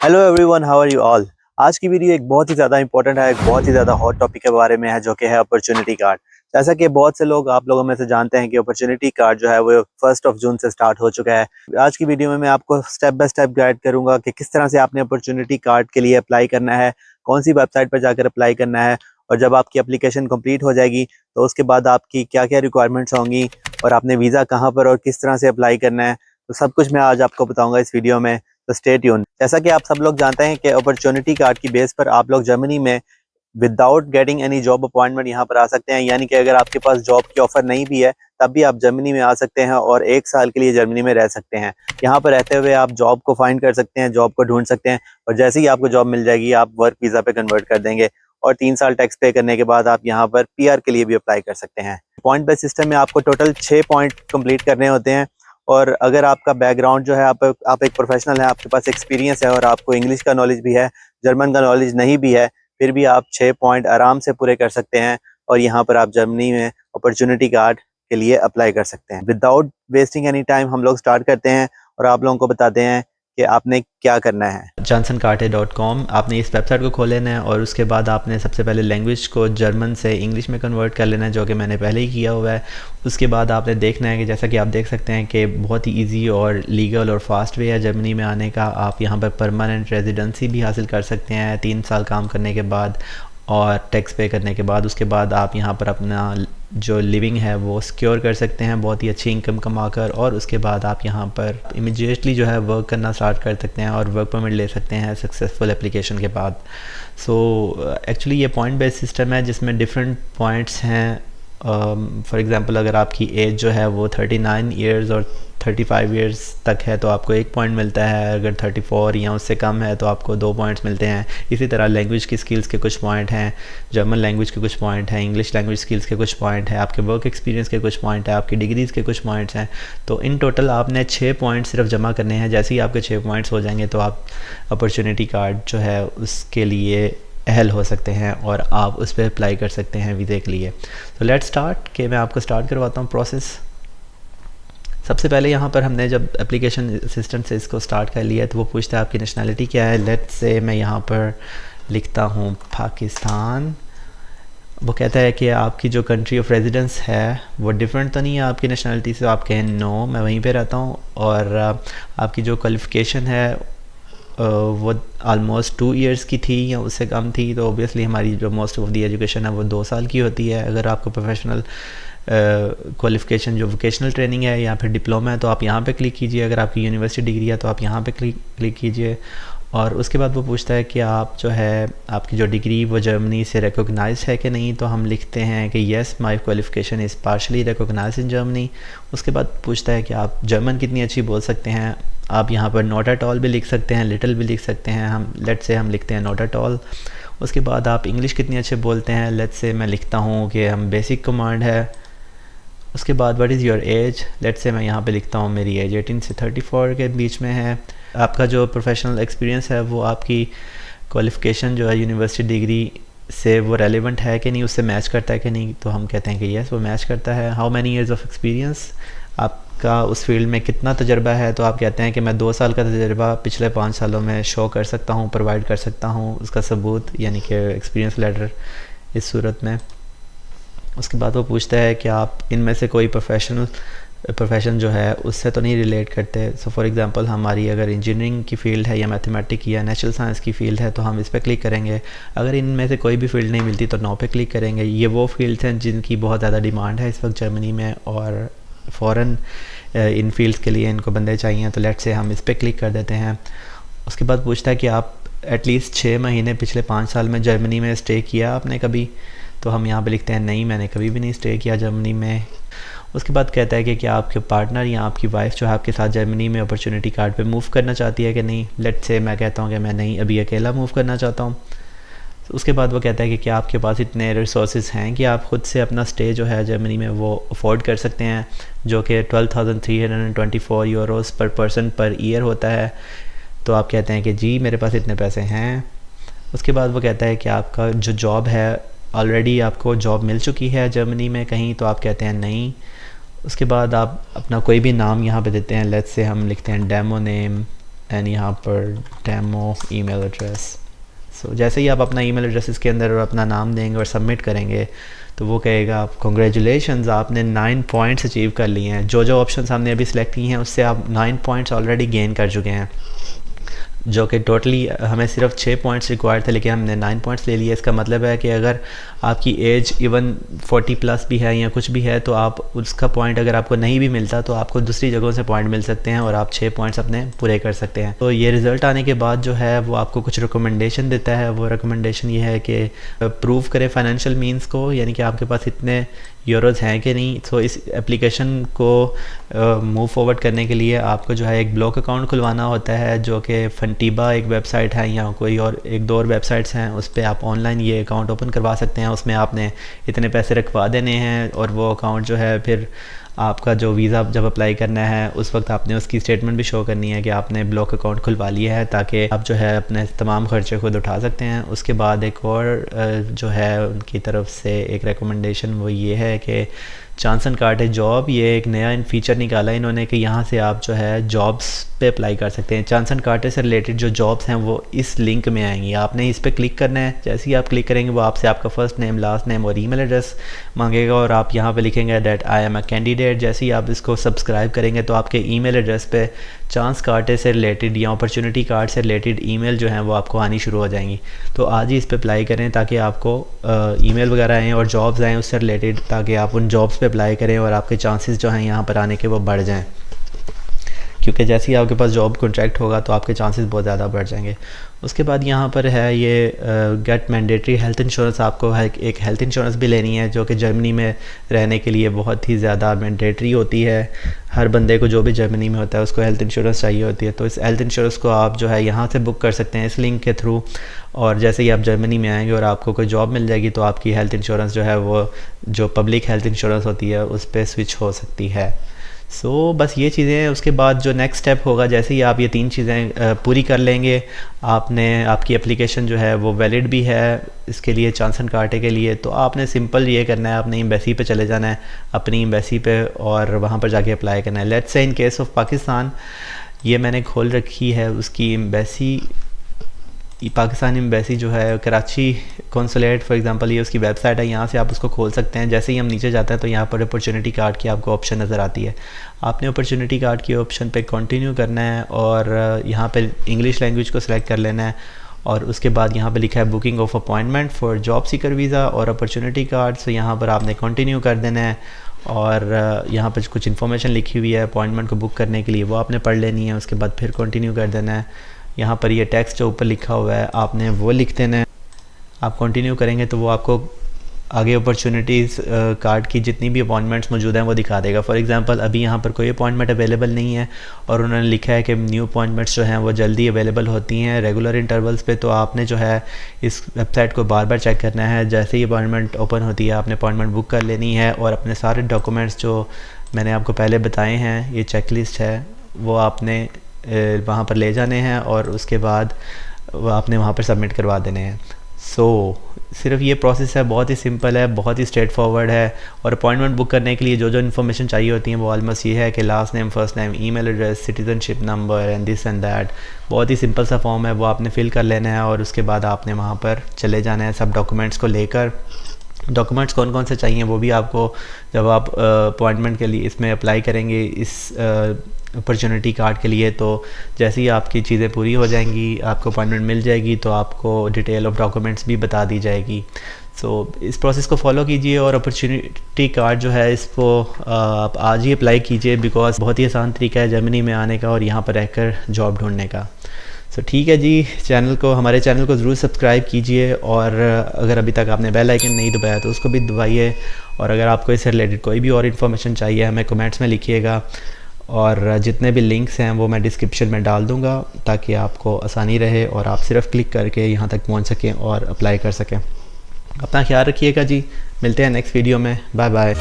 Hello everyone, how are you all. आज की video एक बहुत ही ज़्यादा इंपॉर्टेंट है, एक बहुत ही ज़्यादा हॉट टॉपिक के बारे में है, जो कि है अपॉर्चुनिटी कार्ड। जैसा कि बहुत से लोग आप लोगों में से जानते हैं कि अपॉर्चुनिटी कार्ड जो है वो 1 जून से स्टार्ट हो चुका है। आज की वीडियो में मैं आपको स्टेप बाय स्टेप गाइड करूंगा कि किस तरह से आपने अपॉर्चुनिटी कार्ड के लिए अप्लाई करना है, कौन सी वेबसाइट पर जाकर अप्लाई करना है, और जब आपकी एप्लीकेशन कंप्लीट हो जाएगी तो उसके बाद आपकी क्या क्या रिक्वायरमेंट्स होंगी, और आपने वीज़ा कहाँ पर और किस तरह से अप्लाई करना है। तो सब कुछ मैं आज आपको बताऊँगा इस वीडियो में। तो स्टे ट्यून। जैसा कि आप सब लोग जानते हैं कि अपॉर्चुनिटी कार्ड की बेस पर आप लोग जर्मनी में without getting any job appointment यहाँ पर आ सकते हैं। यानी कि अगर आपके पास जॉब की ऑफर नहीं भी है तब भी आप जर्मनी में आ सकते हैं और 1 साल के लिए जर्मनी में रह सकते हैं। यहाँ पर रहते हुए आप जॉब को फाइंड कर सकते हैं, जॉब को ढूंढ सकते हैं, और जैसे ही आपको जॉब मिल जाएगी आप वर्क वीज़ा पे कन्वर्ट कर देंगे, और 3 साल टैक्स पे करने के बाद आप यहाँ पर पीआर के लिए भी अप्लाई कर सकते हैं। पॉइंट बेस सिस्टम में आपको टोटल 6 पॉइंट कंप्लीट करने होते हैं। और अगर आपका बैकग्राउंड जो है, आप एक प्रोफेशनल है, आपके पास एक्सपीरियंस है और आपको इंग्लिश का नॉलेज भी है, जर्मन का नॉलेज नहीं भी है, फिर भी आप 6 पॉइंट आराम से पूरे कर सकते हैं और यहाँ पर आप जर्मनी में अपॉर्चुनिटी कार्ड के लिए अप्लाई कर सकते हैं। विदाउट वेस्टिंग एनी टाइम हम लोग स्टार्ट करते हैं और आप लोगों को बताते हैं कि आपने क्या करना है। johnsoncarter.com आपने इस वेबसाइट को खोल लेना है और उसके बाद आपने सबसे पहले लैंग्वेज को जर्मन से इंग्लिश में कन्वर्ट कर लेना है, जो कि मैंने पहले ही किया हुआ है। उसके बाद आपने देखना है कि जैसा कि आप देख सकते हैं कि बहुत ही इजी और लीगल और फास्ट वे है जर्मनी में आने का। आप यहाँ पर परमानेंट रेजिडेंसी भी हासिल कर सकते हैं 3 साल काम करने के बाद और टैक्स पे करने के बाद। उसके बाद आप यहाँ पर अपना जो लिविंग है वो सिक्योर कर सकते हैं बहुत ही अच्छी इनकम कमा कर, और उसके बाद आप यहाँ पर इमीडिएटली जो है वर्क करना स्टार्ट कर सकते हैं और वर्क परमिट ले सकते हैं सक्सेसफुल एप्लीकेशन के बाद। सो एक्चुअली ये पॉइंट बेस्ड सिस्टम है जिसमें डिफरेंट पॉइंट्स हैं। फॉर एग्ज़ाम्पल अगर आपकी एज जो है वो 39 ईयर्स और 35 ईयर्स तक है तो आपको 1 पॉइंट मिलता है। अगर 34 या उससे कम है तो आपको 2 पॉइंट्स मिलते हैं। इसी तरह लैंग्वेज की स्किल्स के कुछ पॉइंट हैं, जर्मन लैंग्वेज के कुछ पॉइंट हैं, इंग्लिश लैंग्वेज स्किल्स के कुछ पॉइंट हैं, आपके वर्क एक्सपीरियंस के कुछ पॉइंट हैं, आपकी डिग्रीज़ के कुछ पॉइंट्स हैं। तो इन टोटल आपने 6 पॉइंट सिर्फ जमा करने हैं। जैसे ही आपके 6 पॉइंट्स हो जाएंगे तो आप अपॉर्चुनिटी कार्ड जो है उसके लिए अहल हो सकते हैं और आप उस पर अप्लाई कर सकते हैं वीज़े के लिए। तो लेट्स स्टार्ट कि मैं आपको स्टार्ट करवाता हूँ प्रोसेस। सबसे पहले यहाँ पर हमने जब एप्लीकेशन असिस्टेंट से इसको स्टार्ट कर लिया तो वो पूछता है आपकी नेशनैलिटी क्या है। लेट्स से मैं यहाँ पर लिखता हूँ पाकिस्तान। वो कहता है कि आपकी जो कंट्री ऑफ रेजिडेंस है वो डिफरेंट तो नहीं है आपकी नेशनैलिटी से। आप कहें नो, मैं वहीं पे रहता हूँ। और आपकी जो क्वालिफ़िकेशन है वो आलमोस्ट 2 इयर्स की थी या उससे कम थी। तो ओबियसली हमारी जो मोस्ट ऑफ दी एजुकेशन है वो 2 साल की होती है। अगर आपको प्रोफेशनल क्वालिफ़िकेशन जो वोकेशनल ट्रेनिंग है या फिर डिप्लोमा है तो आप यहाँ पे क्लिक कीजिए। अगर आपकी यूनिवर्सिटी डिग्री है तो आप यहाँ पे क्लिक कीजिए। और उसके बाद वो पूछता है कि आप जो है आपकी जो डिग्री वो जर्मनी से रिकॉग्नाइज है कि नहीं। तो हम लिखते हैं कि yes my qualification is partially recognize in Germany. उसके बाद पूछता है कि आप जर्मन कितनी अच्छी बोल सकते हैं। आप यहाँ पर नॉट एट ऑल भी लिख सकते हैं, लिटिल भी लिख सकते हैं। हम लेट्स से हम लिखते हैं नॉट एट ऑल। उसके बाद आप इंग्लिश कितनी अच्छे बोलते हैं। लेट्स से मैं लिखता हूँ कि हम बेसिक कमांड है। उसके बाद what is your age. Let's say मैं यहाँ पे लिखता हूँ मेरी एज 18 से 34 के बीच में है। आपका जो प्रोफेशनल एक्सपीरियंस है वो आपकी क्वालिफ़िकेशन जो है यूनिवर्सिटी डिग्री से वो रेलेवेंट है कि नहीं, उससे मैच करता है कि नहीं। तो हम कहते हैं कि येस वो मैच करता है। How many years of experience, आपका उस फील्ड में कितना तजर्बा है। तो आप कहते हैं कि मैं 2 साल का तजर्बा पिछले 5 सालों में शो कर सकता हूँ, प्रोवाइड कर सकता हूँ उसका सबूत, यानी कि एक्सपीरियंस लेटर इस सूरत में। उसके बाद वो पूछता है कि आप इनमें से कोई प्रोफेशन जो है उससे तो नहीं रिलेट करते। सो फॉर एग्जांपल हमारी अगर इंजीनियरिंग की फ़ील्ड है या मैथमेटिक या नेचुरल साइंस की फ़ील्ड है तो हम इस पर क्लिक करेंगे। अगर इनमें से कोई भी फ़ील्ड नहीं मिलती तो नो पे क्लिक करेंगे। ये वो फील्ड्स हैं जिनकी बहुत ज़्यादा डिमांड है इस वक्त जर्मनी में और फ़ॉरेन इन फील्ड्स के लिए इनको बंदे चाहिए। तो लेट्स से हम इस पर क्लिक कर देते हैं। उसके बाद पूछता है कि आप एटलीस्ट 6 महीने पिछले 5 साल में जर्मनी में स्टे किया आपने कभी। तो हम यहाँ पे लिखते हैं नहीं, मैंने कभी भी नहीं स्टे किया जर्मनी में। उसके बाद कहता है कि क्या आपके पार्टनर या आपकी वाइफ जो है आपके साथ जर्मनी में अपॉर्चुनिटी कार्ड पे मूव करना चाहती है कि नहीं। लेट्स से मैं कहता हूँ कि मैं नहीं, अभी अकेला मूव करना चाहता हूँ। उसके बाद वो कहता है कि क्या आपके पास इतने रिसोर्सेज हैं कि आप ख़ुद से अपना स्टे जो है जर्मनी में वो अफोर्ड कर सकते हैं, जो कि 12,324 यूरोस पर पर्सन पर ईयर होता है। तो आप कहते हैं कि जी मेरे पास इतने पैसे हैं। उसके बाद वो कहता है कि आपका जो जॉब है ऑलरेडी आपको जॉब मिल चुकी है जर्मनी में कहीं। तो आप कहते हैं नहीं। उसके बाद आप अपना कोई भी नाम यहाँ पे देते हैं। लेट्स से हम लिखते हैं डेमो नेम एंड यहाँ पर डेमो ईमेल एड्रेस। सो जैसे ही आप अपना ईमेल एड्रेस इसके अंदर अपना नाम देंगे और सबमिट करेंगे तो वो कहेगा आप कॉन्ग्रेचुलेशंस, आपने 9 पॉइंट्स अचीव कर लिए हैं। जो जो ऑप्शंस हमने अभी सिलेक्ट किए हैं उससे आप 9 पॉइंट्स ऑलरेडी गेन कर चुके हैं, जो कि टोटली हमें सिर्फ 6 पॉइंट्स रिक्वायर्ड थे लेकिन हमने 9 पॉइंट्स ले लिए। इसका मतलब है कि अगर आपकी एज इवन 40 प्लस भी है या कुछ भी है तो आप उसका पॉइंट अगर आपको नहीं भी मिलता तो आपको दूसरी जगहों से पॉइंट मिल सकते हैं और आप 6 पॉइंट्स अपने पूरे कर सकते हैं। तो ये रिज़ल्ट आने के बाद जो है वो आपको कुछ रिकमेंडेशन देता है। वो रिकमेंडेशन ये है कि प्रूव करें फाइनेंशियल मीन्स को, यानी कि आपके पास इतने यूरोज़ हैं कि नहीं। तो इस एप्लीकेशन को मूव फॉरवर्ड करने के लिए आपको जो है एक ब्लॉक अकाउंट खुलवाना होता है, जो कि फंटीबा एक वेबसाइट है या कोई और एक दो और वेबसाइट्स हैं, उस पर आप ऑनलाइन ये अकाउंट ओपन करवा सकते हैं। उसमें आपने इतने पैसे रखवा देने हैं और वो अकाउंट जो है फिर आपका जो वीज़ा जब अप्लाई करना है उस वक्त आपने उसकी स्टेटमेंट भी शो करनी है कि आपने ब्लॉक अकाउंट खुलवा लिया है, ताकि आप जो है अपने तमाम खर्चे खुद उठा सकते हैं। उसके बाद एक और जो है उनकी तरफ से एक रिकमेंडेशन वो ये है कि चांस एंड कार्टे जॉब, ये एक नया फीचर निकाला है इन्होंने कि यहाँ से आप जो है जॉब्स पे अप्लाई कर सकते हैं। चांस एंड कार्टे से रिलेटेड जो जॉब्स हैं वो इस लिंक में आएंगी, आपने इस पर क्लिक करना है। जैसे ही आप क्लिक करेंगे वो आपसे आपका फर्स्ट नेम, लास्ट नेम और ईमेल एड्रेस मांगेगा और आप यहाँ पे लिखेंगे that I am a candidate. जैसे ही आप इसको सब्सक्राइब करेंगे तो आपके ईमेल एड्रेस पे चांस कार्टे से रिलेटेड या अपॉर्चुनिटी कार्ड से रिलेटेड ईमेल जो हैं वो आपको आनी शुरू हो जाएंगी। तो आज ही इस पर अप्लाई करें ताकि आपको ईमेल वगैरह आएँ और जॉब्स आएँ उससे रिलेटेड, ताकि आप उन जॉब्स पे अप्लाई करें और आपके चांसेस जो हैं यहाँ पर आने के वो बढ़ जाएं। क्योंकि जैसे ही आपके पास जॉब कॉन्ट्रैक्ट होगा तो आपके चांसेस बहुत ज़्यादा बढ़ जाएंगे। उसके बाद यहाँ पर है ये गेट मैंडेटरी हेल्थ इंश्योरेंस। आपको एक हेल्थ इंश्योरेंस भी लेनी है जो कि जर्मनी में रहने के लिए बहुत ही ज़्यादा मैंडेटरी होती है। हर बंदे को जो भी जर्मनी में होता है उसको हेल्थ इंश्योरेंस चाहिए होती है। तो इस हेल्थ इंश्योरेंस को आप जो है यहाँ से बुक कर सकते हैं इस लिंक के थ्रू, और जैसे ही आप जर्मनी में आएंगे और आपको कोई जॉब मिल जाएगी तो आपकी हेल्थ इंश्योरेंस जो है वो जो पब्लिक हेल्थ इंश्योरेंस होती है उस पर स्विच हो सकती है। बस ये चीज़ें हैं। उसके बाद जो नेक्स्ट स्टेप होगा, जैसे ही आप ये 3 चीज़ें पूरी कर लेंगे, आपकी एप्लीकेशन जो है वो वैलिड भी है इसके लिए, चांस एंड कार्टे के लिए, तो आपने सिंपल ये करना है, अपनी एम्बेसी पे चले जाना है, अपनी एम्बेसी पे, और वहाँ पर जाके अप्लाई करना है। Let's say in case of Pakistan ये मैंने खोल रखी है उसकी एम्बेसी, पाकिस्तान एम्बेसी जो है कराची कॉन्सुलेट फॉर एग्जांपल, ये उसकी वेबसाइट है, यहाँ से आप उसको खोल सकते हैं। जैसे ही हम नीचे जाते हैं तो यहाँ पर अपॉर्चुनिटी कार्ड की आपको ऑप्शन नज़र आती है। आपने अपॉर्चुनिटी कार्ड की ऑप्शन पे कंटिन्यू करना है और यहाँ पे इंग्लिश लैंग्वेज को सिलेक्ट कर लेना है, और उसके बाद यहाँ पे लिखा है booking of appointment for job seeker visa और अपॉर्चुनिटी कार्ड। सो यहाँ पर आपने कंटिन्यू कर देना है और यहाँ पर कुछ इन्फॉर्मेशन लिखी हुई है अपॉइंटमेंट को बुक करने के लिए, वो आपने पढ़ लेनी है। उसके बाद फिर कंटिन्यू कर देना है। यहाँ पर ये टेक्स्ट जो ऊपर लिखा हुआ है आपने वो लिख देना है। आप कंटिन्यू करेंगे तो वो आपको आगे अपॉर्चुनिटीज़ कार्ड की जितनी भी अपॉइंटमेंट्स मौजूद हैं वो दिखा देगा। फॉर एग्जांपल अभी यहाँ पर कोई अपॉइंटमेंट अवेलेबल नहीं है और उन्होंने लिखा है कि न्यू अपॉइंटमेंट्स जो हैं वो जल्दी अवेलेबल होती हैं रेगुलर इंटरवल्स पे। तो आपने जो है इस वेबसाइट को बार बार चेक करना है। जैसे ही अपॉइंटमेंट ओपन होती है आपने अपॉइंटमेंट बुक कर लेनी है और अपने सारे डॉक्यूमेंट्स जो मैंने आपको पहले बताए हैं, ये चेकलिस्ट है, वो आपने वहाँ पर ले जाने हैं और उसके बाद आपने वहाँ पर सबमिट करवा देने हैं। सिर्फ ये प्रोसेस है, बहुत ही सिंपल है, बहुत ही स्ट्रेट फॉरवर्ड है। और अपॉइंटमेंट बुक करने के लिए जो जो इन्फॉर्मेशन चाहिए होती है वो ऑलमोस्ट ये है कि last name, first name, email address, citizenship number and this and that. बहुत ही सिंपल सा फॉर्म है, वो आपने फिल कर लेना है और उसके बाद आपने वहाँ पर चले जाना है सब डॉक्यूमेंट्स को लेकर। डॉक्यूमेंट्स कौन कौन से चाहिए वो भी आपको जब आप अपॉइंटमेंट के लिए इसमें अप्लाई करेंगे इस अपॉर्चुनिटी कार्ड के लिए, तो जैसे ही आपकी चीज़ें पूरी हो जाएंगी, आपको अपॉइंटमेंट मिल जाएगी, तो आपको डिटेल ऑफ डॉक्यूमेंट्स भी बता दी जाएगी। इस प्रोसेस को फॉलो कीजिए और अपॉर्चुनिटी कार्ड जो है इसको आप आज ही अप्लाई कीजिए, बिकॉज बहुत ही आसान तरीका है जर्मनी में आने का और यहाँ पर रहकर जॉब ढूंढने का। ठीक है जी, हमारे चैनल को ज़रूर सब्सक्राइब कीजिए और अगर अभी तक आपने बेल आइकन नहीं दबाया तो उसको भी दबाइए। और अगर आपको इससे रिलेटेड कोई भी और इन्फॉर्मेशन चाहिए हमें कमेंट्स में लिखिएगा, और जितने भी लिंक्स हैं वो मैं डिस्क्रिप्शन में डाल दूँगा ताकि आपको आसानी रहे और आप सिर्फ क्लिक करके यहाँ तक पहुँच सकें और अप्लाई कर सकें। अपना ख्याल रखिएगा जी, मिलते हैं नेक्स्ट वीडियो में, बाय बाय।